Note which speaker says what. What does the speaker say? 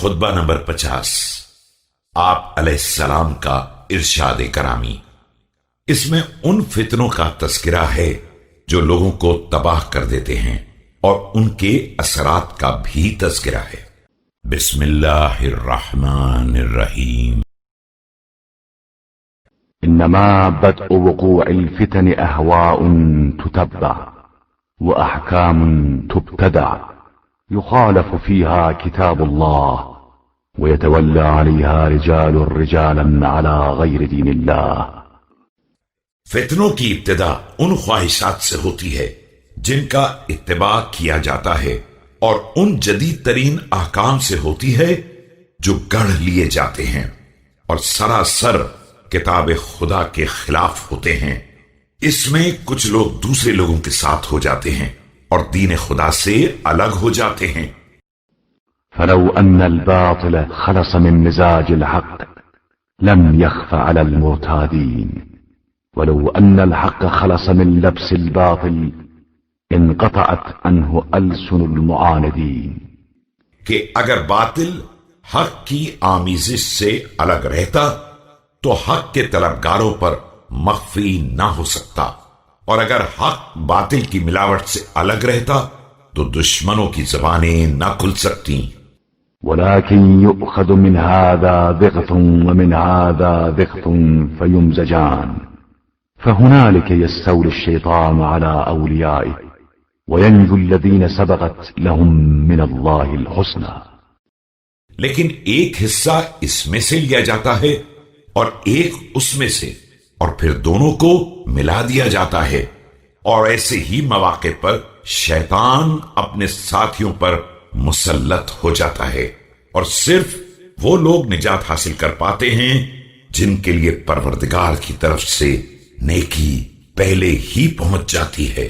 Speaker 1: خطبہ نمبر 50 آپ علیہ السلام کا ارشاد کرامی۔ اس میں ان فتنوں کا تذکرہ ہے جو لوگوں کو تباہ کر دیتے ہیں اور ان کے اثرات کا بھی تذکرہ ہے۔ بسم اللہ الرحمن الرحیم۔
Speaker 2: انما بدء وقوع الفتن اهواء تتبع واحكام تبتدع يخالف فيها كتاب الله ويتولى عليها رجال رجالا على غير دين الله۔
Speaker 1: فتنوں کی ابتدا ان خواہشات سے ہوتی ہے جن کا اتباع کیا جاتا ہے اور ان جدید ترین احکام سے ہوتی ہے جو گڑھ لیے جاتے ہیں اور سراسر کتاب خدا کے خلاف ہوتے ہیں۔ اس میں کچھ لوگ دوسرے لوگوں کے ساتھ ہو جاتے ہیں اور دین خدا سے الگ ہو جاتے ہیں۔
Speaker 2: فلو ان الباطل خلص من مزاج الحق لم يخف على المعتادين ولو ان الحق خلص من لبس الباطل انقطعت عنه ألسن المعاندين۔
Speaker 1: کہ اگر باطل حق کی آمیزش سے الگ رہتا تو حق کے طلبگاروں پر مخفی نہ ہو سکتا، اور اگر حق باطل کی ملاوٹ سے الگ رہتا تو دشمنوں کی زبانیں نہ کھل سکتی۔
Speaker 2: ولكن يؤخذ من هذا ضغط ومن هذا ضغط فيمزجان فهنالك يستولي الشيطان على أوليائه وينجو الذين سبقت لهم من الله الحسنى۔
Speaker 1: لیکن ایک حصہ اس میں سے لیا جاتا ہے اور ایک اس میں سے، اور پھر دونوں کو ملا دیا جاتا ہے، اور ایسے ہی مواقع پر شیطان اپنے ساتھیوں پر مسلط ہو جاتا ہے، اور صرف وہ لوگ نجات حاصل کر پاتے ہیں جن کے لیے پروردگار کی طرف سے نیکی پہلے ہی پہنچ جاتی ہے۔